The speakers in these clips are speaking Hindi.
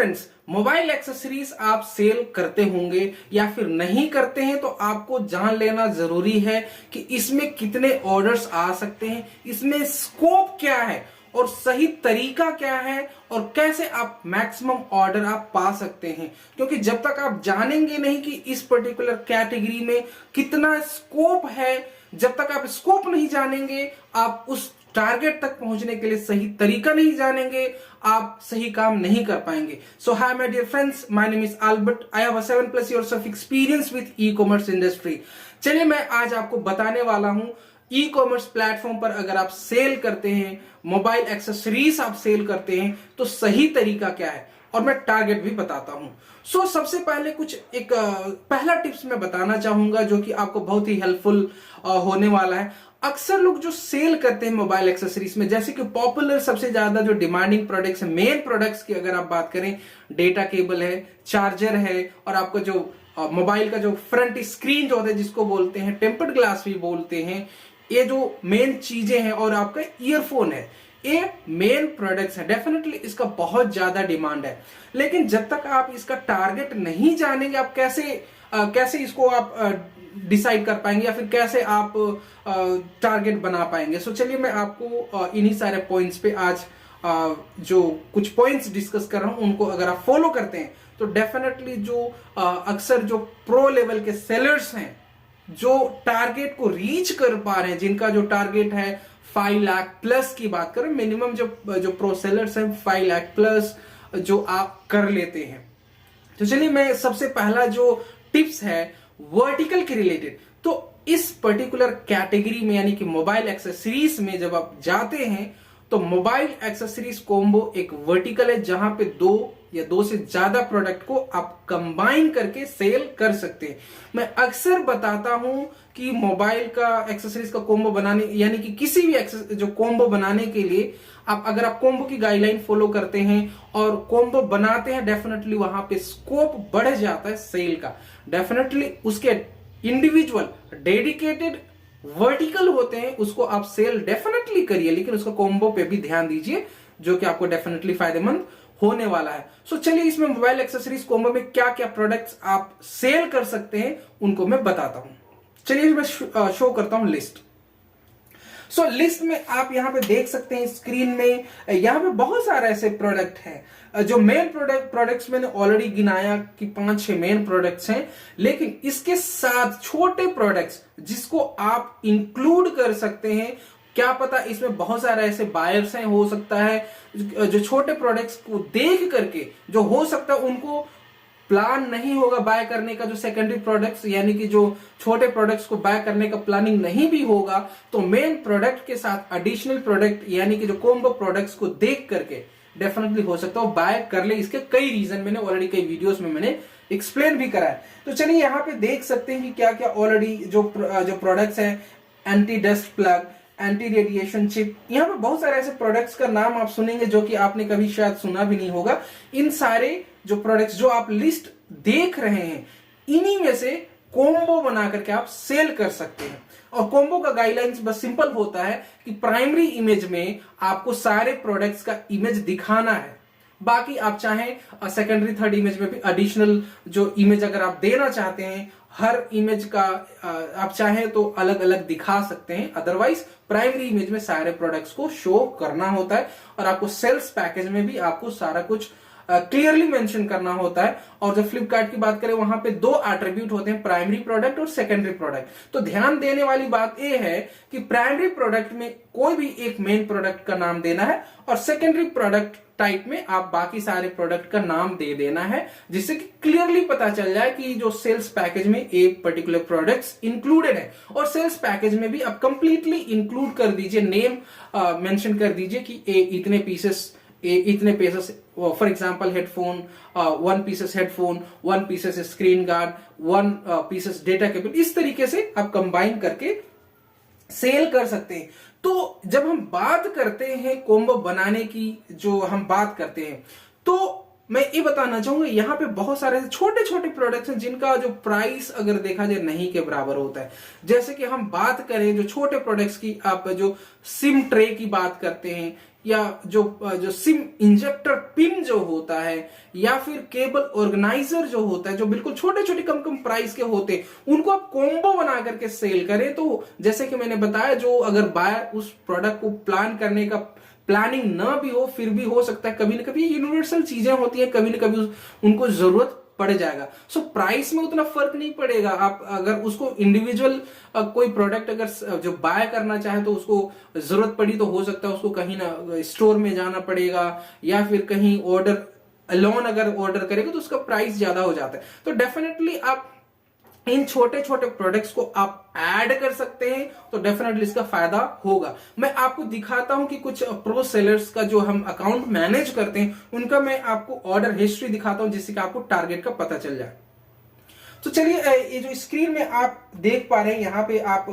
फ्रेंड्स, मोबाइल एक्सेसरीज आप सेल करते होंगे या फिर नहीं करते हैं तो आपको जान लेना जरूरी है कि इसमें कितने ऑर्डर्स आ सकते हैं, इसमें स्कोप क्या है और सही तरीका क्या है और कैसे आप मैक्सिमम ऑर्डर आप पा सकते हैं। क्योंकि जब तक आप जानेंगे नहीं कि इस पर्टिकुलर कैटेगरी में कितना स्कोप है, जब तक आप स्कोप नहीं जानेंगे, आप उस टारगेट तक पहुंचने के लिए सही तरीका नहीं जानेंगे, आप सही काम नहीं कर पाएंगे। So hi my dear friends, my name is Albert. I have a 7+ years of experience with e commerce industry. चलिए मैं आज आपको बताने वाला हूं, ई कॉमर्स प्लेटफॉर्म पर अगर आप सेल करते हैं, मोबाइल एक्सेसरीज आप सेल करते हैं तो सही तरीका क्या है और मैं टारगेट भी बताता हूं। सो सबसे पहले कुछ एक पहला टिप्स मैं बताना चाहूंगा जो कि आपको बहुत ही हेल्पफुल होने वाला है। अक्सर लोग जो सेल करते हैं मोबाइल एक्सेसरीज में, जैसे कि पॉपुलर सबसे ज्यादा जो डिमांडिंग प्रोडक्ट्स है, मेन प्रोडक्ट्स की अगर आप बात करें, डेटा केबल है, चार्जर है और आपका जो मोबाइल का जो फ्रंट स्क्रीन जो होता है जिसको बोलते हैं टेम्पर्ड ग्लास भी बोलते हैं, ये जो मेन चीजें हैं और आपका ईयरफोन है, ये मेन प्रोडक्ट्स हैं। डेफिनेटली इसका बहुत ज्यादा डिमांड है, लेकिन जब तक आप इसका टारगेट नहीं जानेंगे, आप कैसे इसको आप डिसाइड कर पाएंगे या फिर कैसे आप टारगेट बना पाएंगे। सो चलिए मैं आपको इन्हीं सारे पॉइंट्स पे आज जो कुछ पॉइंट्स डिस्कस कर रहा हूं, उनको अगर आप फॉलो करते हैं तो डेफिनेटली जो अक्सर जो प्रो लेवल के सेलर्स हैं, जो टारगेट को रीच कर पा रहे हैं, जिनका जो टारगेट है 5 लाख प्लस की बात करें, मिनिमम जो प्रो सेलर्स हैं 5 लाख प्लस जो आप कर लेते हैं। तो चलिए मैं सबसे पहला जो टिप्स है वर्टिकल के रिलेटेड, तो इस पर्टिकुलर कैटेगरी में यानी कि मोबाइल एक्सेसरीज में जब आप जाते हैं तो मोबाइल एक्सेसरीज कॉम्बो एक वर्टिकल है जहां पे 2 या 2 से ज्यादा प्रोडक्ट को आप कंबाइन करके सेल कर सकते हैं। मैं अक्सर बताता हूं कि मोबाइल का एक्सेसरीज का कॉम्बो बनाने यानी कि किसी भी जो कॉम्बो बनाने के लिए अगर आप कॉम्बो की गाइडलाइन फॉलो करते हैं और कॉम्बो बनाते हैं, डेफिनेटली वहां पे स्कोप बढ़ जाता है सेल का। डेफिनेटली उसके इंडिविजुअल डेडिकेटेड वर्टिकल होते हैं, उसको आप सेल डेफिनेटली करिए, लेकिन उसका कॉम्बो पे भी ध्यान दीजिए जो कि आपको डेफिनेटली फायदेमंद होने वाला है। सो चलिए इसमें मोबाइल एक्सेसरीज कॉम्बो में क्या क्या प्रोडक्ट्स आप सेल कर सकते हैं उनको मैं बताता हूं। चलिए मैं शो करता हूं लिस्ट। सो लिस्ट में आप यहां पे देख सकते हैं स्क्रीन में, यहां पे बहुत सारे ऐसे प्रोडक्ट हैं। जो मेन प्रोडक्ट्स मैंने ऑलरेडी गिनाया कि 5-6 मेन प्रोडक्ट्स हैं, लेकिन इसके साथ छोटे प्रोडक्ट्स जिसको आप इंक्लूड कर सकते हैं। क्या पता इसमें बहुत सारे ऐसे बायर्स हैं, हो सकता है जो छोटे प्रोडक्ट्स को देख करके जो हो सकता है उनको प्लान नहीं होगा बाय करने का, जो सेकेंडरी प्रोडक्ट्स यानी कि जो छोटे प्रोडक्ट्स को बाय करने का प्लानिंग नहीं भी होगा, तो मेन प्रोडक्ट के साथ एडिशनल प्रोडक्ट यानी कि जो कॉम्बो प्रोडक्ट्स को देख करके डेफिनेटली हो सकता है बाय कर ले। इसके कई रीजन मैंने ऑलरेडी कई वीडियोस में मैंने एक्सप्लेन भी करा है। तो चलिए यहाँ पे देख सकते हैं कि क्या क्या ऑलरेडी जो प्रोडक्ट्स हैं, anti dust plug, anti radiation chip, यहाँ पे बहुत सारे ऐसे प्रोडक्ट्स का नाम आप सुनेंगे जो कि आपने कभी शायद सुना भी नहीं होगा। इन सारे जो प्रोडक्ट्स जो आप लिस्ट देख रहे हैं, इन्हीं में से कॉम्बो बना करके आप सेल कर सकते हैं। और कॉम्बो का गाइडलाइंस बस सिंपल होता है कि प्राइमरी इमेज में आपको सारे प्रोडक्ट्स का इमेज दिखाना है, बाकी आप चाहें सेकेंडरी थर्ड इमेज में भी एडिशनल जो इमेज अगर आप देना चाहते हैं, हर इमेज का आप चाहें तो अलग अलग दिखा सकते हैं। अदरवाइज प्राइमरी इमेज में सारे प्रोडक्ट्स को शो करना होता है और आपको सेल्स पैकेज में भी आपको सारा कुछ क्लियरली मेंशन करना होता है। और जब फ्लिपकार्ट की बात करें, वहां पे 2 एट्रीब्यूट होते हैं, प्राइमरी प्रोडक्ट और सेकेंडरी प्रोडक्ट। तो ध्यान देने वाली बात यह है कि प्राइमरी प्रोडक्ट में कोई भी एक मेन प्रोडक्ट का नाम देना है और सेकेंडरी प्रोडक्ट टाइप में आप बाकी सारे प्रोडक्ट का नाम दे देना है, जिससे कि क्लियरली पता चल जाए कि जो सेल्स पैकेज में एक पर्टिकुलर प्रोडक्ट्स इंक्लूडेड है। और सेल्स पैकेज में भी आप कंप्लीटली इंक्लूड कर दीजिए, नेम मेंशन कर दीजिए कि इतने pieces for example headphone, 1 pieces headphone, 1 pieces screen guard, 1 pieces data cable, इस तरीके से आप कंबाइन करके सेल कर सकते हैं। तो जब हम बात करते हैं कॉम्बो बनाने की, जो हम बात करते हैं, तो मैं ये बताना चाहूंगा यहाँ पे बहुत सारे छोटे छोटे प्रोडक्ट्स हैं जिनका जो प्राइस अगर देखा जाए नहीं के बराबर होता है। जैसे कि हम बात करें जो छोटे प्रोडक्ट्स की, आप जो सिम ट्रे की बात करते हैं या जो सिम इंजेक्टर पिन जो होता है या फिर केबल ऑर्गेनाइजर जो होता है, जो बिल्कुल छोटे छोटे कम कम प्राइस के होते हैं, उनको आप कॉम्बो बना करके सेल करें। तो जैसे कि मैंने बताया, जो अगर बायर उस प्रोडक्ट को प्लान करने का प्लानिंग ना भी हो, फिर भी हो सकता है कभी ना कभी यूनिवर्सल चीजें होती हैं, कभी ना कभी उनको जरूरत पड़ जाएगा। सो प्राइस में उतना फर्क नहीं पड़ेगा। आप अगर उसको इंडिविजुअल कोई प्रोडक्ट अगर जो बाय करना चाहे तो उसको जरूरत पड़ी तो हो सकता है उसको कहीं ना स्टोर में जाना पड़ेगा या फिर कहीं ऑर्डर अलोन अगर ऑर्डर करेगा तो उसका प्राइस ज्यादा हो जाता है। तो डेफिनेटली आप इन छोटे छोटे प्रोडक्ट्स को आप ऐड कर सकते हैं तो डेफिनेटली इसका फायदा होगा। मैं आपको दिखाता हूं कि कुछ प्रो सेलर्स का जो हम अकाउंट मैनेज करते हैं उनका मैं आपको ऑर्डर हिस्ट्री दिखाता हूं, जिससे कि आपको टारगेट का पता चल जाए। तो चलिए, ये जो स्क्रीन में आप देख पा रहे हैं, यहाँ पे आप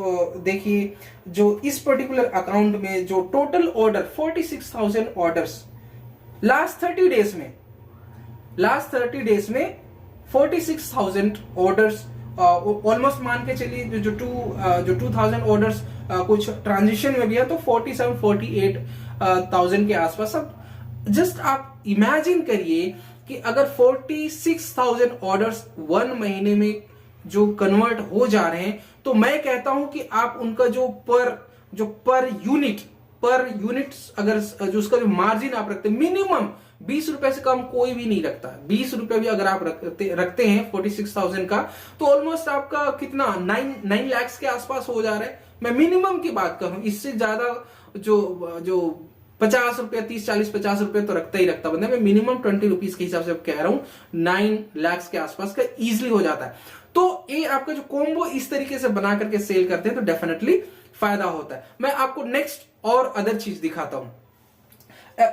देखिए जो इस पर्टिकुलर अकाउंट में जो total order 46,000 orders last 30 days में 46,000 ऑर्डर्स, ऑलमोस्ट मान के चलिए जो 2000 ऑर्डर्स कुछ ट्रांजिशन में भी है, तो 48,000 के आसपास। अब जस्ट आप इमेजिन करिए कि अगर 46,000 ऑर्डर्स 1 महीने में जो कन्वर्ट हो जा रहे हैं, तो मैं कहता हूं कि आप उनका जो पर यूनिट अगर जो उसका जो मार्जिन आप रखते हैं, मिनिमम 20 रुपए से कम कोई भी नहीं रखता। 20 रुपए भी अगर आप रखते हैं 46,000 का, तो ऑलमोस्ट आपका कितना 9 लाख के आसपास हो जा रहा है। मैं मिनिमम की बात कर रहा हूं, इससे ज्यादा जो 50 रुपए 30-40-50 रुपए तो रखता ही रखता बंदा। मैं मिनिमम 20 रुपीज के हिसाब से कह रहा हूं, 9 लाख के आसपास का इजिली हो जाता है। तो ये आपका जो कॉम्बो इस तरीके से बना करके सेल करते हैं तो डेफिनेटली फायदा होता है। मैं आपको नेक्स्ट और अदर चीज दिखाता हूं।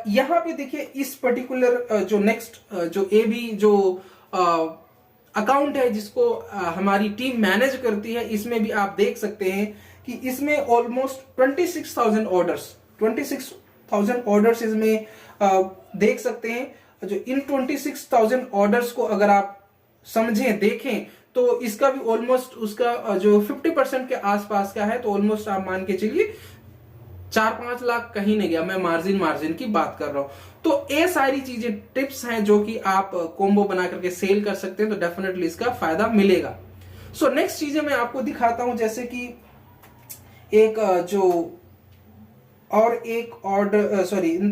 यहां पे देखिए इस पर्टिकुलर जो नेक्स्ट जो एबी जो अकाउंट है जिसको हमारी टीम मैनेज करती है, इसमें भी आप देख सकते हैं कि इसमें ऑलमोस्ट 26,000 ऑर्डर्स इसमें देख सकते हैं। जो इन 26,000 ऑर्डर्स को अगर आप समझें देखें तो इसका भी ऑलमोस्ट उसका जो 50% के आसपास का है, तो ऑलमोस्ट आप मान के चलिए 4-5 लाख कहीं नहीं गया। मैं मार्जिन की बात कर रहा हूं। तो ये सारी चीजें टिप्स हैं जो कि आप कॉम्बो बना करके सेल कर सकते हैं, तो डेफिनेटली इसका फायदा मिलेगा। सो नेक्स्ट चीजें मैं आपको दिखाता हूं, जैसे कि एक जो और एक ऑर्डर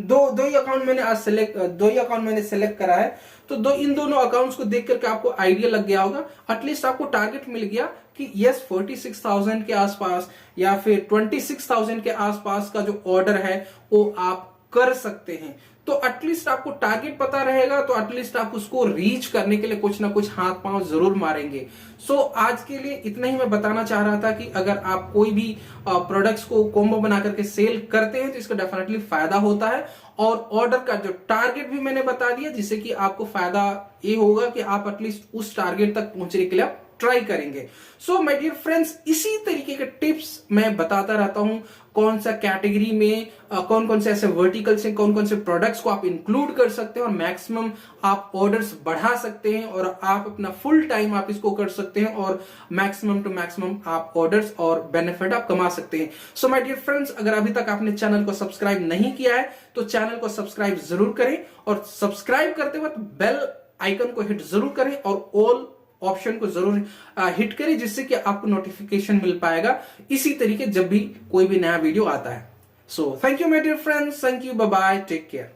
दो ही अकाउंट मैंने आज सेलेक्ट करा है। तो इन दोनों अकाउंट्स को देख करके आपको आइडिया लग गया होगा, एटलीस्ट आपको टारगेट मिल गया कि यस 46,000 के आसपास या फिर 26,000 के आसपास का जो ऑर्डर है वो आप कर सकते हैं। तो एटलीस्ट आपको टारगेट पता रहेगा, तो एटलीस्ट आप उसको रीच करने के लिए कुछ ना कुछ हाथ पांव जरूर मारेंगे। सो आज के लिए इतना ही मैं बताना चाह रहा था कि अगर आप कोई भी प्रोडक्ट्स को कॉम्बो बना करके सेल करते हैं तो इसका डेफिनेटली फायदा होता है। और ऑर्डर का जो टारगेट भी मैंने बता दिया, जिससे कि आपको फायदा ये होगा कि आप एटलीस्ट उस टारगेट तक पहुंचने के लिए आप ट्राई करेंगे। सो माय डियर फ्रेंड्स, इसी तरीके के टिप्स मैं बताता रहता हूं, कौन सा कैटेगरी में कौन कौन से ऐसे वर्टिकल से कौन कौन से प्रोडक्ट्स को आप इंक्लूड कर सकते हैं और मैक्सिमम आप ऑर्डर्स बढ़ा सकते हैं और आप अपना फुल टाइम आप इसको कर सकते हैं और मैक्सिमम टू मैक्सिमम आप ऑर्डर्स और बेनिफिट आप कमा सकते हैं। सो माय डियर फ्रेंड्स, अगर अभी तक आपने चैनल को सब्सक्राइब नहीं किया है तो चैनल को सब्सक्राइब जरूर करें और सब्सक्राइब करते वक्त बेल आइकन को हिट जरूर करें और ऑल ऑप्शन को जरूर हिट करें, जिससे कि आपको नोटिफिकेशन मिल पाएगा इसी तरीके जब भी कोई भी नया वीडियो आता है। So thank you my dear friends, thank you, bye bye, take care.